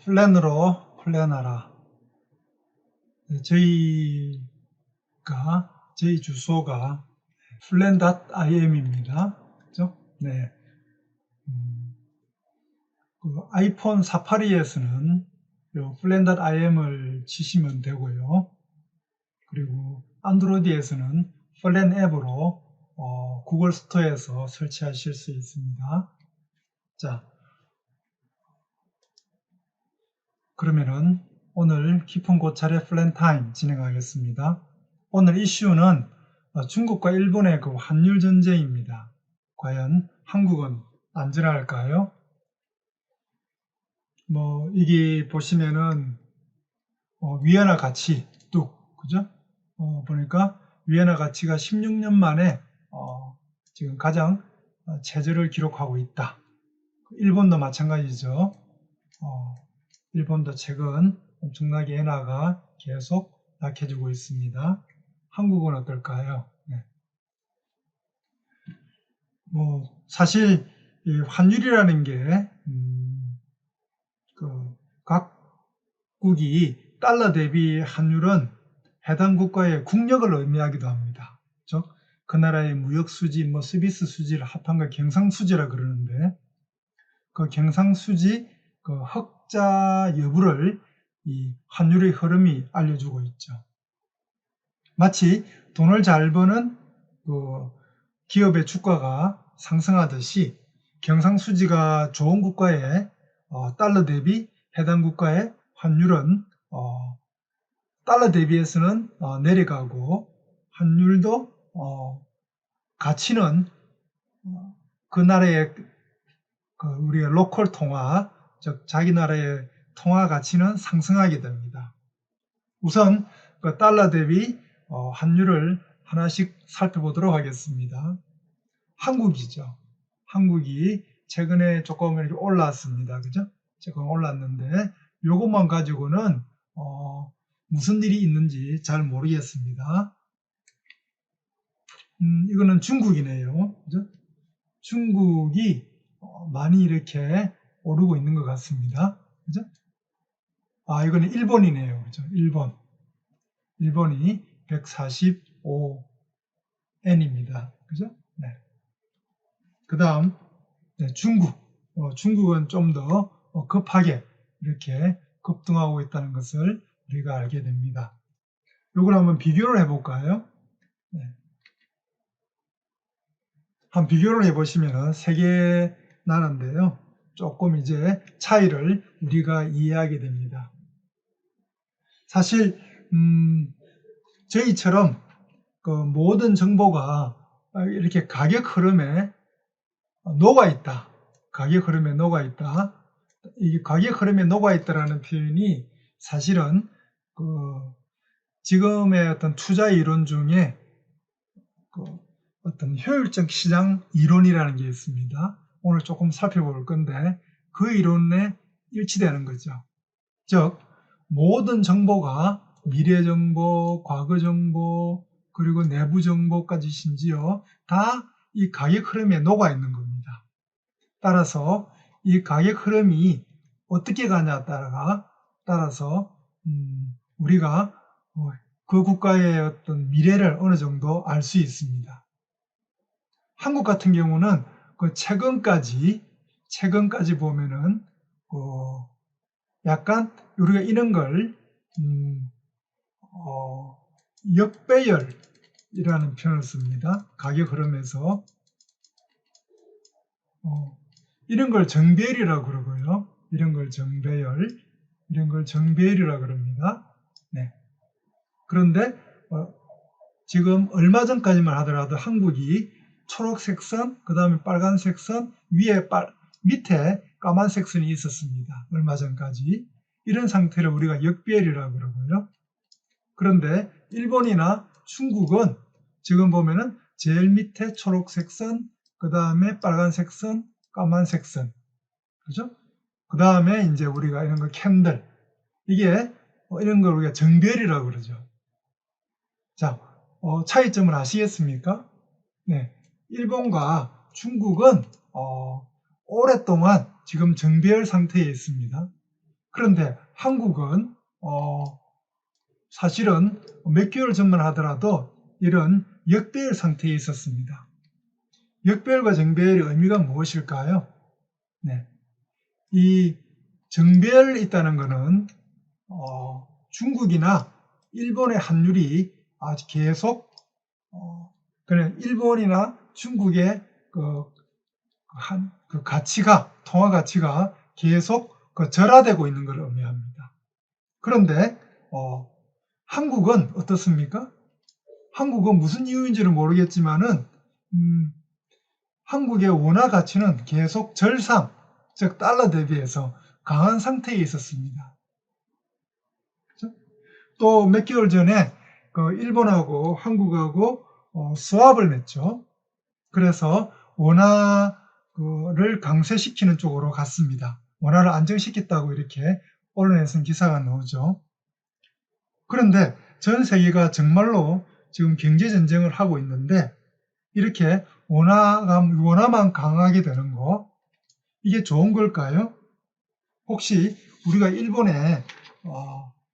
플랜으로 플랜하라. 저희 주소가 plan.im입니다. 그죠? 네. 그 아이폰 사파리에서는 요 plan.im을 치시면 되고요. 그리고 안드로이드에서는 플랜 앱으로 구글 스토어에서 설치하실 수 있습니다. 자, 그러면은 오늘 깊은 고찰의 플랜 타임 진행하겠습니다. 오늘 이슈는 중국과 일본의 그 환율 전쟁입니다. 과연 한국은 안전할까요? 이게 보시면은 위안화 가치 뚝, 그죠? 보니까 위안화 가치가 16년 만에 지금 가장 최저를 기록하고 있다. 일본도 마찬가지죠. 일본도 최근 엄청나게 엔화가 계속 약해지고 있습니다. 한국은 어떨까요? 네. 사실 이 환율이라는 게 각국이 달러 대비 환율은 해당 국가의 국력을 의미하기도 합니다. 그렇죠? 그 나라의 무역 수지, 서비스 수지를 합한 걸 경상수지라 그러는데 그 경상수지 그 흑자 여부를 이 환율의 흐름이 알려주고 있죠. 마치 돈을 잘 버는 그 기업의 주가가 상승하듯이 경상수지가 좋은 국가의 달러 대비 해당 국가의 환율은 달러 대비해서는 내려가고 환율도 가치는 그 나라의 우리의 로컬 통화, 즉 자기 나라의 통화 가치는 상승하게 됩니다. 우선 그 달러 대비 환율을 하나씩 살펴보도록 하겠습니다. 한국이죠. 한국이 최근에 조금 이렇게 올랐습니다. 그죠? 조금 올랐는데 요것만 가지고는 무슨 일이 있는지 잘 모르겠습니다. 이거는 중국이네요. 그죠? 중국이 많이 이렇게 오르고 있는 것 같습니다. 그죠? 이거는 일본이네요. 그죠? 일본이 145엔입니다. 그죠? 네. 그 다음, 네, 중국은 좀 더 급하게 이렇게 급등하고 있다는 것을 우리가 알게 됩니다. 이걸 한번 비교를 해볼까요? 네. 한 비교를 해보시면 세 개 나라인데요. 조금 이제 차이를 우리가 이해하게 됩니다. 사실 저희처럼 그 모든 정보가 이렇게 가격 흐름에 녹아있다. 가격 흐름에 녹아있다. 이 가격 흐름에 녹아있다라는 표현이 사실은 그 지금의 어떤 투자 이론 중에 그 어떤 효율적 시장 이론이라는 게 있습니다. 오늘 조금 살펴볼 건데 그 이론에 일치되는 거죠. 즉 모든 정보가 미래 정보, 과거 정보, 그리고 내부 정보까지 심지어 다 이 가격 흐름에 녹아 있는 겁니다. 따라서 이 가격 흐름이 어떻게 가냐에 따라서 우리가 그 국가의 어떤 미래를 어느 정도 알 수 있습니다. 한국 같은 경우는 그 최근까지 보면은 약간 우리가 이런 걸 역배열이라는 표현을 씁니다. 가격 흐름에서 이런 걸 정배열이라고 그러고요. 이런 걸 정배열이라고 그럽니다. 네. 그런데 지금 얼마 전까지만 하더라도 한국이 초록색 선, 그 다음에 빨간색 선, 밑에 까만색 선이 있었습니다. 얼마 전까지. 이런 상태를 우리가 역배열이라고 그러고요. 그런데 일본이나 중국은 지금 보면은 제일 밑에 초록색 선, 그 다음에 빨간색 선, 까만색 선. 그죠? 그 다음에 이제 우리가 이런 거 캔들. 이게 이런 걸 우리가 정배열이라고 그러죠. 자, 차이점을 아시겠습니까? 네. 일본과 중국은 오랫동안 지금 정배열 상태에 있습니다. 그런데 한국은 사실은 몇 개월 전만 하더라도 이런 역배열 상태에 있었습니다. 역배열과 정배열의 의미가 무엇일까요? 네. 이 정배열이 있다는 것은 중국이나 일본의 환율이 아주 계속 그냥 일본이나 중국의 그 가치가, 통화 가치가 계속 절하되고 있는 것을 의미합니다. 그런데 한국은 어떻습니까? 한국은 무슨 이유인지는 모르겠지만은 한국의 원화 가치는 계속 절상, 즉 달러 대비해서 강한 상태에 있었습니다. 그렇죠? 또 몇 개월 전에 일본하고 한국하고 스왑을 맺죠. 그래서 원화를 강세시키는 쪽으로 갔습니다. 원화를 안정시켰다고 이렇게 언론에서는 기사가 나오죠. 그런데 전 세계가 정말로 지금 경제전쟁을 하고 있는데 이렇게 원화만 강하게 되는 거, 이게 좋은 걸까요? 혹시 우리가 일본에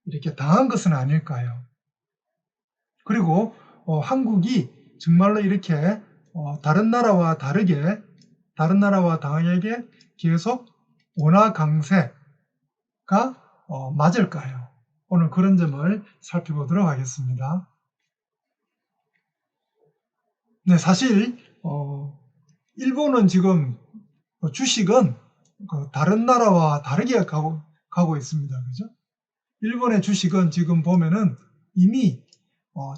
이렇게 당한 것은 아닐까요? 그리고 한국이 정말로 이렇게 다른 나라와 다르게 계속 원화 강세가 맞을까요? 오늘 그런 점을 살펴보도록 하겠습니다. 네, 사실 일본은 지금 주식은 다른 나라와 다르게 가고 있습니다. 그죠? 일본의 주식은 지금 보면은 이미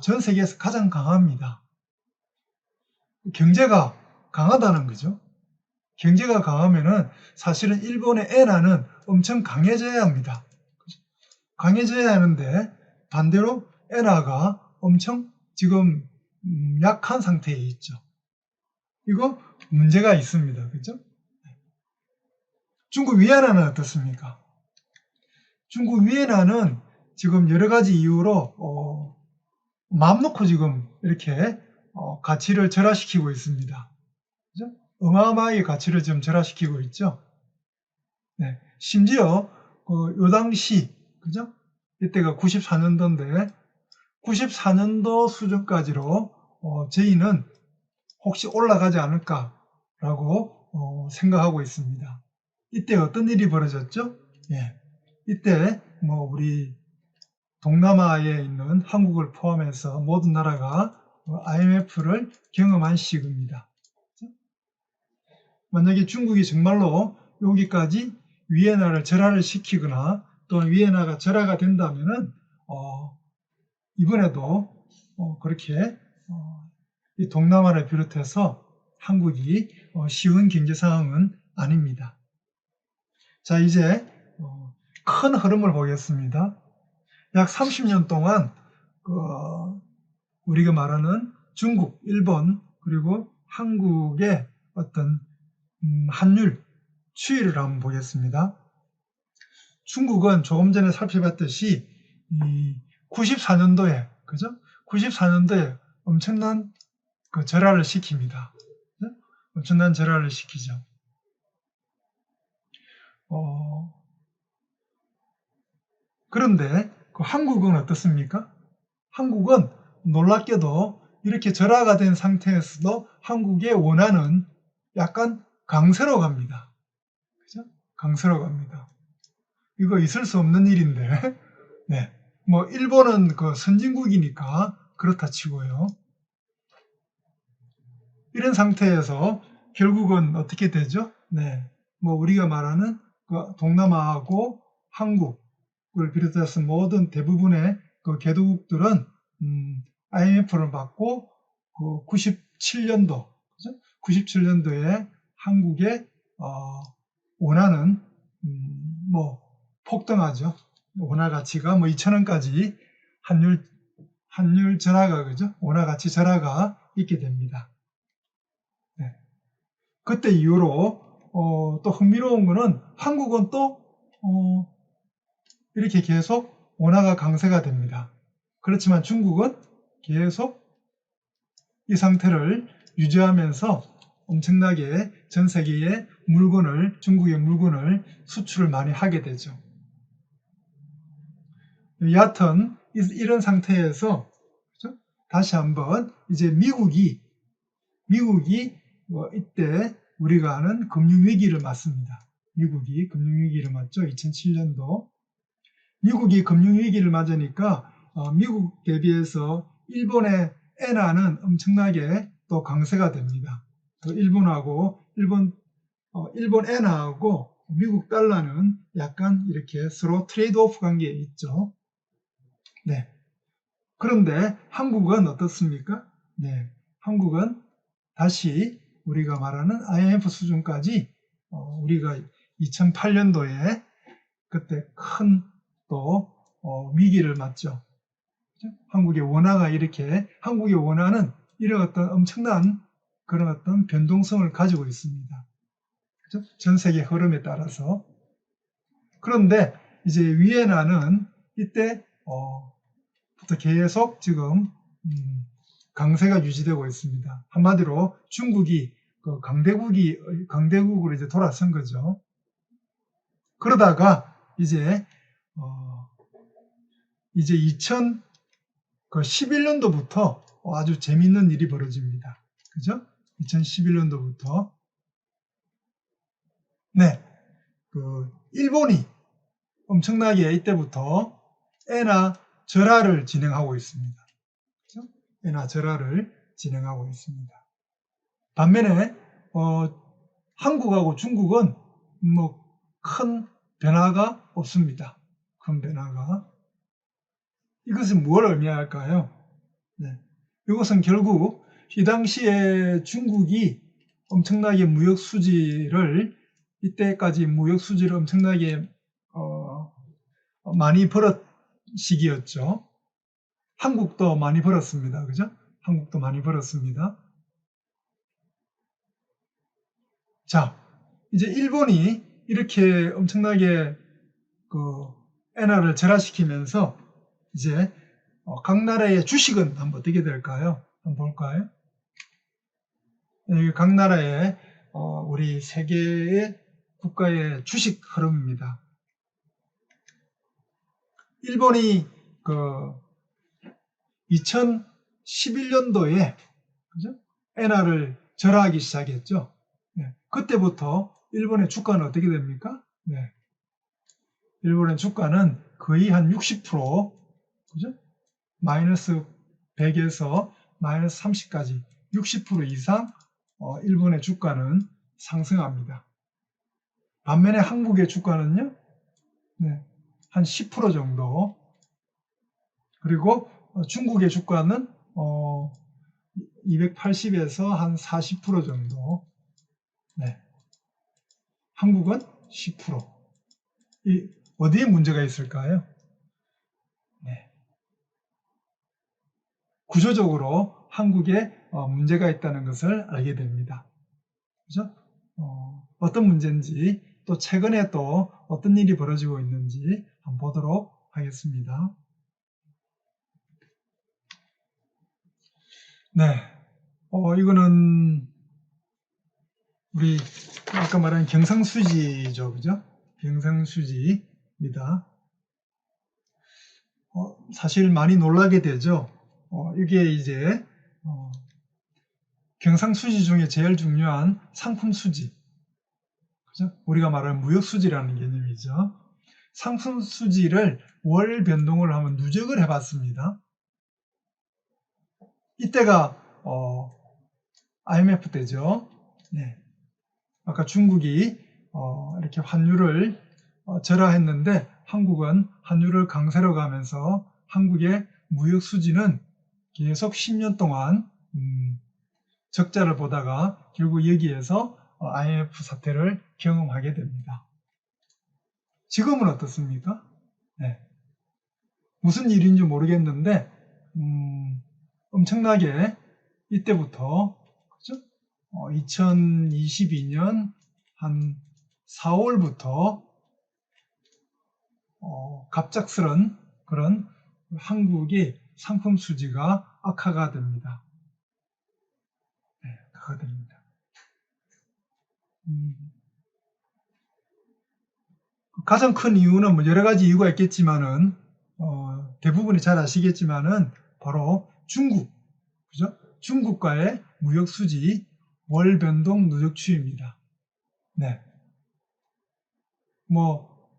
전 세계에서 가장 강합니다. 경제가 강하다는 거죠. 경제가 강하면은 사실은 일본의 엔화는 엄청 강해져야 합니다. 강해져야 하는데 반대로 엔화가 엄청 지금 약한 상태에 있죠. 이거 문제가 있습니다. 그죠? 중국 위안화는 어떻습니까? 중국 위안화는 지금 여러 가지 이유로 마음 놓고 지금 이렇게 가치를 절하시키고 있습니다. 그죠? 어마어마하게 가치를 지금 절하시키고 있죠. 네. 심지어 요 당시, 그죠? 이때가 94년도인데 94년도 수준까지로 저희는 혹시 올라가지 않을까라고 생각하고 있습니다. 이때 어떤 일이 벌어졌죠? 예. 이때 우리 동남아에 있는 한국을 포함해서 모든 나라가 IMF를 경험한 시기입니다. 만약에 중국이 정말로 여기까지 위엔화를 절하를 시키거나 또는 위엔화가 절하가 된다면은 이번에도 그렇게 이 동남아를 비롯해서 한국이 쉬운 경제 상황은 아닙니다. 자, 이제 큰 흐름을 보겠습니다. 약 30년 동안 우리가 말하는 중국, 일본 그리고 한국의 어떤 환율 추이를 한번 보겠습니다. 중국은 조금 전에 살펴봤듯이 94년도에 그죠? 94년도에 엄청난 절하를 시킵니다. 그죠? 엄청난 절하를 시키죠. 그런데 한국은 어떻습니까? 한국은 놀랍게도 이렇게 절하가 된 상태에서도 한국의 원화는 약간 강세로 갑니다. 그죠? 강세로 갑니다. 이거 있을 수 없는 일인데, 네. 일본은 선진국이니까 그렇다 치고요. 이런 상태에서 결국은 어떻게 되죠? 네. 우리가 말하는 동남아하고 한국을 비롯해서 모든 대부분의 개도국들은 IMF를 받고 97년도, 그죠? 97년도에 한국의 원화는 폭등하죠. 원화 가치가 2,000원까지 환율 절하가, 그죠? 원화 가치 절하가 있게 됩니다. 네. 그때 이후로 또 흥미로운 거는 한국은 또 이렇게 계속 원화가 강세가 됩니다. 그렇지만 중국은 계속 이 상태를 유지하면서 엄청나게 전 세계에 중국의 물건을 수출을 많이 하게 되죠. 여하튼 이런 상태에서 그죠? 다시 한번 이제 미국이 이때 우리가 아는 금융위기를 맞습니다. 미국이 금융위기를 맞죠. 2007년도. 미국이 금융위기를 맞으니까 미국 대비해서 일본의 엔화는 엄청나게 또 강세가 됩니다. 또 일본 엔화하고 미국 달러는 약간 이렇게 서로 트레이드오프 관계에 있죠. 네. 그런데 한국은 어떻습니까? 네. 한국은 다시 우리가 말하는 IMF 수준까지 우리가 2008년도에 그때 큰 또 위기를 맞죠. 한국의 원화는 이런 어떤 엄청난 그런 어떤 변동성을 가지고 있습니다. 그죠? 전 세계 흐름에 따라서. 그런데 이제 위엔화는 이때 부터 계속 지금 강세가 유지되고 있습니다. 한마디로 중국이 그 강대국으로 이제 돌아선 거죠. 그러다가 이제 2011년도부터 아주 재밌는 일이 벌어집니다. 그죠? 2011년도부터 네, 그 일본이 엄청나게 이때부터 엔화 절하를 진행하고 있습니다. 그죠? 엔화 절하를 진행하고 있습니다. 반면에 한국하고 중국은 뭐 큰 변화가 없습니다. 큰 변화가. 이것은 뭘 의미할까요? 네. 이것은 결국 이 당시에 중국이 엄청나게 이때까지 무역 수지를 엄청나게 많이 벌었 시기였죠. 한국도 많이 벌었습니다. 그죠? 한국도 많이 벌었습니다. 자, 이제 일본이 이렇게 엄청나게 그 엔화를 절하시키면서 이제 각 나라의 주식은 한번 어떻게 될까요? 한번 볼까요? 각 나라의 우리 세계의 국가의 주식 흐름입니다. 일본이 그 2011년도에 그죠? 엔화를 절하하기 시작했죠. 네. 그때부터 일본의 주가는 어떻게 됩니까? 네. 일본의 주가는 거의 한 60% 그죠? 마이너스 100에서 마이너스 30까지 60% 이상 일본의 주가는 상승합니다. 반면에 한국의 주가는요, 네, 한 10% 정도. 그리고 중국의 주가는 280에서 한 40% 정도. 네. 한국은 10%. 어디에 문제가 있을까요? 네. 구조적으로 한국에 문제가 있다는 것을 알게 됩니다. 그죠? 어떤 문제인지 또 최근에 또 어떤 일이 벌어지고 있는지 한번 보도록 하겠습니다. 네. 이거는 우리 아까 말한 경상수지죠. 그죠? 경상수지입니다. 사실 많이 놀라게 되죠. 이게 이제 경상수지 중에 제일 중요한 상품수지. 그죠? 우리가 말하는 무역수지라는 개념이죠. 상품수지를 월 변동을 하면 누적을 해봤습니다. 이때가 IMF 때죠. 네. 아까 중국이 이렇게 환율을 절하했는데 한국은 환율을 강세로 가면서 한국의 무역 수지는 계속 10년 동안 적자를 보다가 결국 여기에서 IMF 사태를 경험하게 됩니다. 지금은 어떻습니까? 네. 무슨 일인지 모르겠는데 엄청나게 이때부터 그죠? 2022년 한 4월부터 갑작스런 그런 한국의 상품 수지가 악화가 됩니다. 네, 악화가 됩니다. 가장 큰 이유는 뭐 여러 가지 이유가 있겠지만은 대부분이 잘 아시겠지만은 바로 중국, 그죠? 중국과의 무역 수지 월 변동 누적 추이입니다. 네.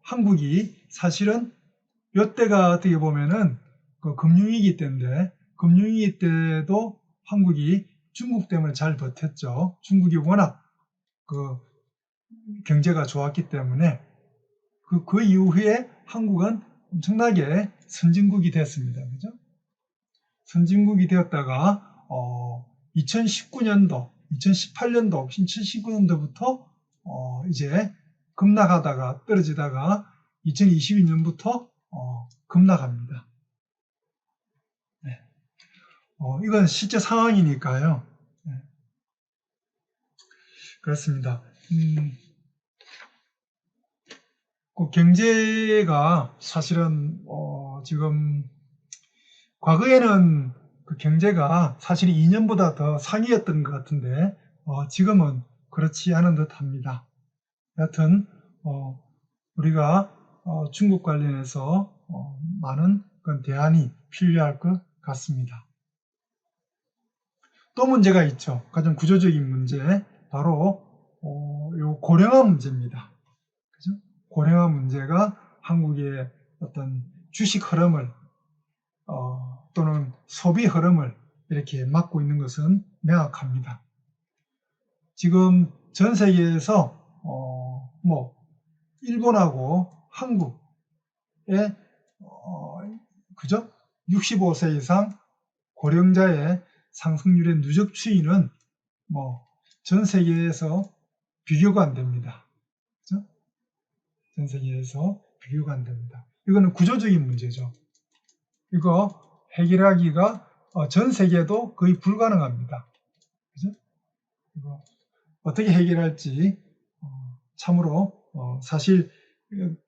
한국이 사실은 이때가 어떻게 보면은 그 금융위기 때인데, 금융위기 때도 한국이 중국 때문에 잘 버텼죠. 중국이 워낙 그 경제가 좋았기 때문에 그 이후에 한국은 엄청나게 선진국이 됐습니다. 그죠? 선진국이 되었다가 2019년도, 2018년도, 2019년도부터 이제 급락하다가 떨어지다가 2022년부터 급락합니다. 네. 이건 실제 상황이니까요. 네. 그렇습니다. 그 경제가 사실은 지금 과거에는 그 경제가 사실 2년보다 더 상이었던 것 같은데 지금은 그렇지 않은 듯합니다. 여하튼 우리가 중국 관련해서 많은 그런 대안이 필요할 것 같습니다. 또 문제가 있죠. 가장 구조적인 문제, 바로 요 고령화 문제입니다. 그죠? 고령화 문제가 한국의 어떤 주식 흐름을 또는 소비 흐름을 이렇게 막고 있는 것은 명확합니다. 지금 전 세계에서 일본하고 한국의 그죠? 65세 이상 고령자의 상승률의 누적 추이는 전 세계에서 비교가 안 됩니다. 그죠? 전 세계에서 비교가 안 됩니다. 이거는 구조적인 문제죠. 이거 해결하기가 전 세계도 거의 불가능합니다. 그죠? 이거 어떻게 해결할지 참으로 사실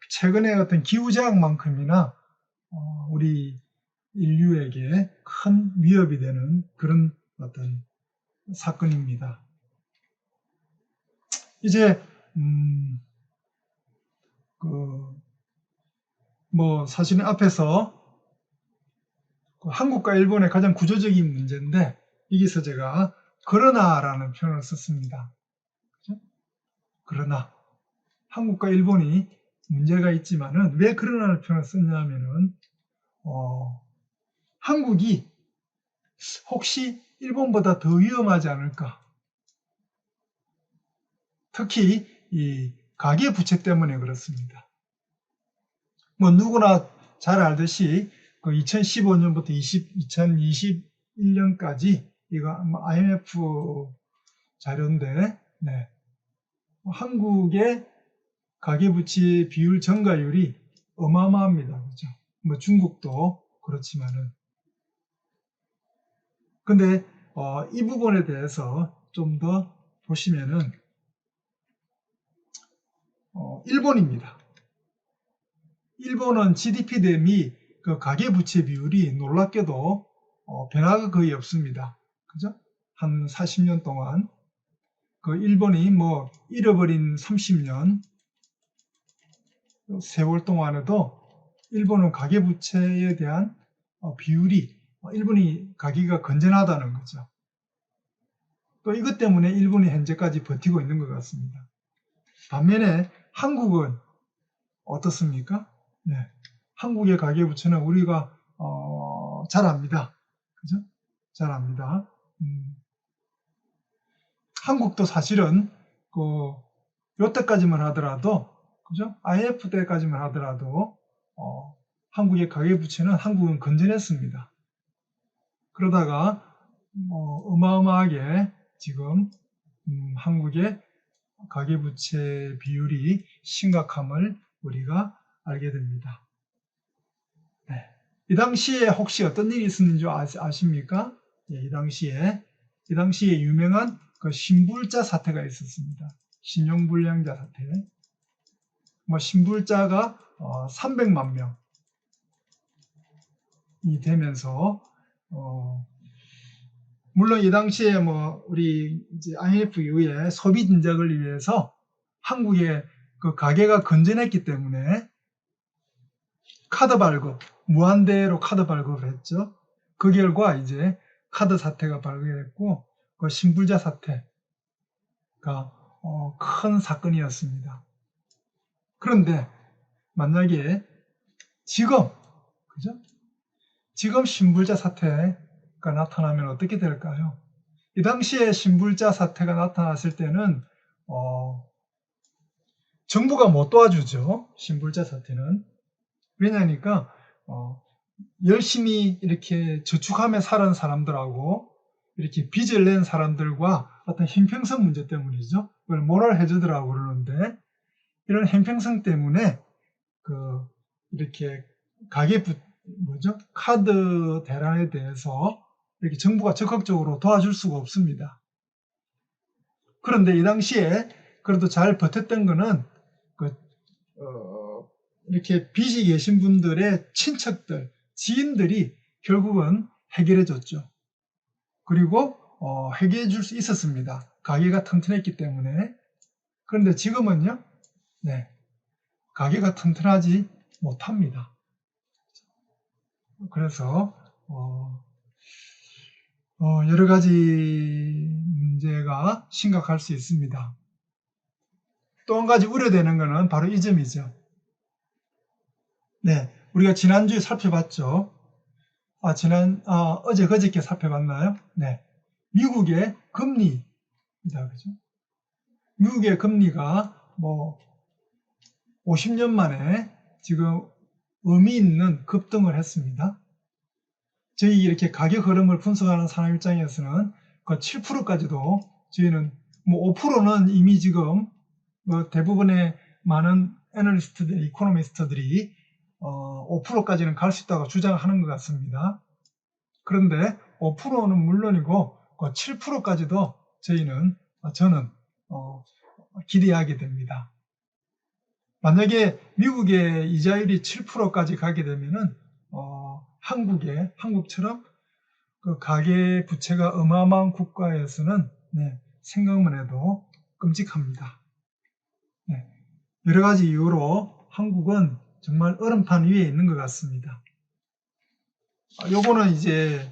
최근에 어떤 기후재앙만큼이나 우리 인류에게 큰 위협이 되는 그런 어떤 사건입니다. 이제 사실은 앞에서 한국과 일본의 가장 구조적인 문제인데 여기서 제가 그러나라는 표현을 썼습니다. 그렇죠? 그러나 한국과 일본이 문제가 있지만은 왜 그러나라는 표현을 썼냐면은 한국이 혹시 일본보다 더 위험하지 않을까? 특히 이 가계부채 때문에 그렇습니다. 누구나 잘 알듯이 그 2015년부터 2021년까지 이거 IMF 자료인데, 네. 한국의 가계부채 비율 증가율이 어마어마합니다. 그죠? 중국도 그렇지만은. 근데 이 부분에 대해서 좀 더 보시면은 일본입니다. 일본은 GDP 대비 그 가계부채 비율이 놀랍게도 변화가 거의 없습니다. 그죠? 한 40년 동안 그 일본이 잃어버린 30년 세월 동안에도 일본은 가계부채에 대한 비율이 일본이 가계가 건전하다는 거죠. 또 이것 때문에 일본이 현재까지 버티고 있는 것 같습니다. 반면에 한국은 어떻습니까? 네. 한국의 가계부채는 우리가 잘 압니다. 그죠? 잘 압니다. 한국도 사실은 요때까지만 하더라도, 그죠? IMF 때까지만 하더라도 한국의 가계부채는 한국은 건전했습니다. 그러다가 어마어마하게 지금 한국의 가계부채 비율이 심각함을 우리가 알게 됩니다. 네. 이 당시에 혹시 어떤 일이 있었는지 아십니까? 네, 이 당시에 유명한 그 신불자 사태가 있었습니다. 신용불량자 사태. 신불자가 300만 명이 되면서 물론 이 당시에 우리 이제 IMF 이후에 소비 진작을 위해서 한국의 그 가계가 건전했기 때문에 카드 발급, 무한대로 카드 발급을 했죠. 그 결과 이제 카드 사태가 발생했고, 그 신불자 사태가 큰 사건이었습니다. 그런데 만약에 지금, 그죠? 지금 신불자 사태가 나타나면 어떻게 될까요? 이 당시에 신불자 사태가 나타났을 때는 정부가 못 도와주죠. 신불자 사태는. 왜냐니까 열심히 이렇게 저축하며 살은 사람들하고 이렇게 빚을 낸 사람들과 어떤 형평성 문제 때문이죠. 그걸 모럴 해저드라고 그러는데, 이런 형평성 때문에 이렇게 카드 대란에 대해서 이렇게 정부가 적극적으로 도와줄 수가 없습니다. 그런데 이 당시에 그래도 잘 버텼던 거는 이렇게 빚이 계신 분들의 친척들, 지인들이 결국은 해결해 줬죠. 그리고 해결해 줄 수 있었습니다. 가게가 튼튼했기 때문에. 그런데 지금은요, 네, 가게가 튼튼하지 못합니다. 그래서 여러 가지 문제가 심각할 수 있습니다. 또 한 가지 우려되는 것은 바로 이 점이죠. 네, 우리가 지난주에 살펴봤죠. 어제 그저께 살펴봤나요? 네, 미국의 금리입니다. 그죠? 미국의 금리가 50년 만에 지금 의미 있는 급등을 했습니다. 저희 이렇게 가격 흐름을 분석하는 사람 입장에서는 그 7%까지도 저희는 5%는 이미 지금 대부분의 많은 애널리스트들, 이코노미스트들이 5%까지는 갈 수 있다고 주장하는 것 같습니다. 그런데 5%는 물론이고 7%까지도 저는 기대하게 됩니다. 만약에 미국의 이자율이 7%까지 가게 되면은 한국처럼 그 가계 부채가 어마어마한 국가에서는 생각만 해도 끔찍합니다. 네, 여러 가지 이유로 한국은 정말 얼음판 위에 있는 것 같습니다. 요거는 이제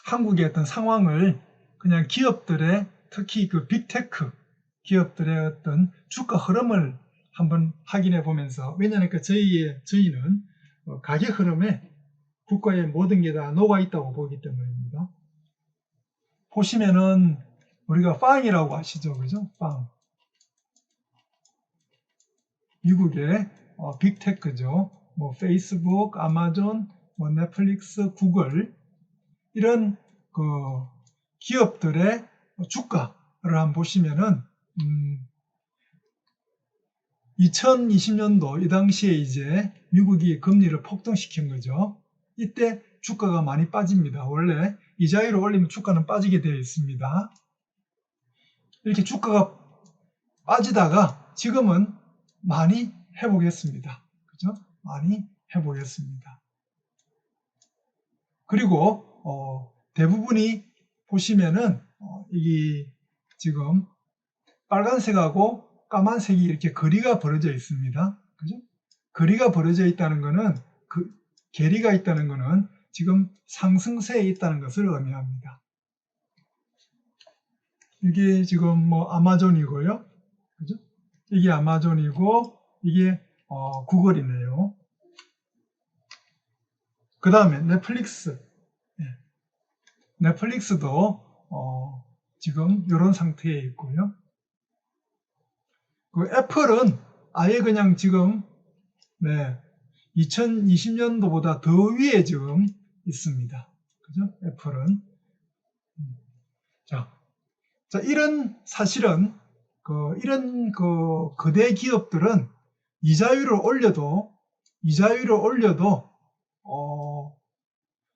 한국의 어떤 상황을 그냥 기업들의, 특히 그 빅테크 기업들의 어떤 주가 흐름을 한번 확인해 보면서, 왜냐하니까 저희는 가격 흐름에 국가의 모든 게 다 녹아 있다고 보기 때문입니다. 보시면은 우리가 빵이라고 아시죠, 그죠? 빵. 미국의 빅테크죠. 페이스북, 아마존, 넷플릭스, 구글, 이런 그 기업들의 주가를 한번 보시면은 2020년도 이 당시에 이제 미국이 금리를 폭등시킨 거죠. 이때 주가가 많이 빠집니다. 원래 이자율을 올리면 주가는 빠지게 되어 있습니다. 이렇게 주가가 빠지다가 지금은 많이 회복했습니다. 그죠? 많이 회복했습니다. 그리고 대부분이 보시면은 이 지금 빨간색하고 까만색이 이렇게 거리가 벌어져 있습니다. 그죠? 거리가 벌어져 있다는 것은, 괴리가 있다는 것은 지금 상승세에 있다는 것을 의미합니다. 이게 지금 아마존이고요. 그죠? 이게 아마존이고, 이게 구글이네요. 그 다음에 넷플릭스. 넷플릭스도 지금 이런 상태에 있고요. 그 애플은 아예 그냥 지금 2020년도보다 더 위에 지금 있습니다. 그죠? 애플은. 자, 사실은 이런 거대 기업들은 이자율을 올려도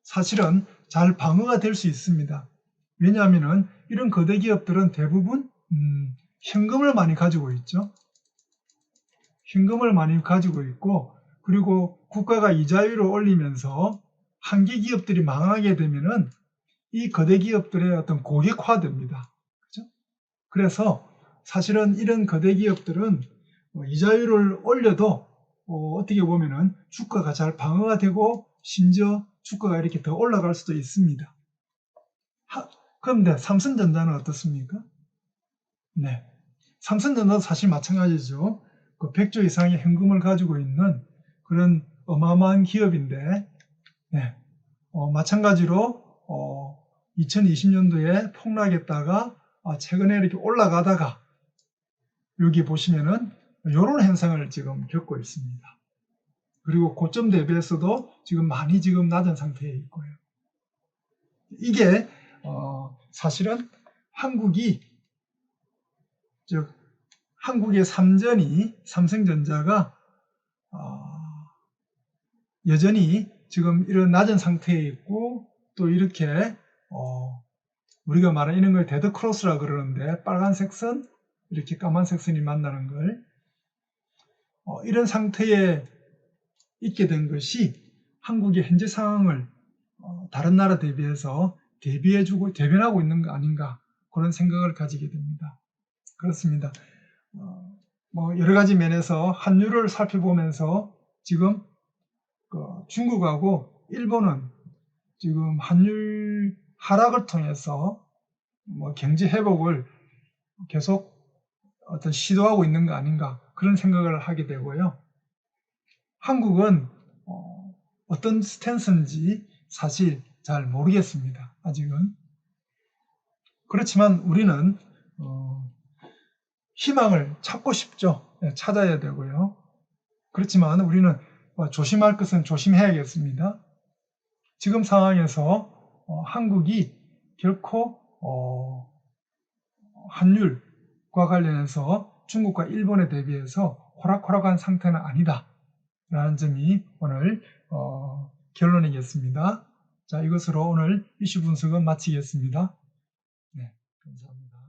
사실은 잘 방어가 될 수 있습니다. 왜냐하면은 이런 거대 기업들은 대부분 현금을 많이 가지고 있죠. 현금을 많이 가지고 있고, 그리고 국가가 이자율을 올리면서 한계 기업들이 망하게 되면은 이 거대 기업들의 어떤 고객화됩니다. 그죠? 그래서 사실은 이런 거대 기업들은 이자율을 올려도 어떻게 보면은 주가가 잘 방어가 되고 심지어 주가가 이렇게 더 올라갈 수도 있습니다. 그런데 삼성전자는 어떻습니까? 네, 삼성전자도 사실 마찬가지죠. 그 100조 이상의 현금을 가지고 있는 그런 어마어마한 기업인데, 네, 마찬가지로 2020년도에 폭락했다가 최근에 이렇게 올라가다가 여기 보시면은 이런 현상을 지금 겪고 있습니다. 그리고 고점 대비해서도 지금 많이 낮은 상태에 있고요. 이게 사실은 한국의 삼성전자가 여전히 지금 이런 낮은 상태에 있고, 또 이렇게 우리가 말하는 이런 걸 데드 크로스라 그러는데, 빨간색 선 이렇게 까만색 선이 만나는 걸 이런 상태에 있게 된 것이 한국의 현재 상황을 다른 나라 대비해서 대변하고 있는 거 아닌가, 그런 생각을 가지게 됩니다. 그렇습니다. 여러 가지 면에서 환율을 살펴보면서 지금 중국하고 일본은 지금 환율 하락을 통해서 경제 회복을 계속 시도하고 있는 거 아닌가, 그런 생각을 하게 되고요. 한국은 어떤 스탠스인지 사실 잘 모르겠습니다. 아직은. 그렇지만 우리는 희망을 찾고 싶죠. 네, 찾아야 되고요. 그렇지만 우리는 조심할 것은 조심해야겠습니다. 지금 상황에서 한국이 결코 환율과 관련해서 중국과 일본에 대비해서 호락호락한 상태는 아니다 라는 점이 오늘 결론이겠습니다. 자, 이것으로 오늘 이슈 분석은 마치겠습니다. 네, 감사합니다.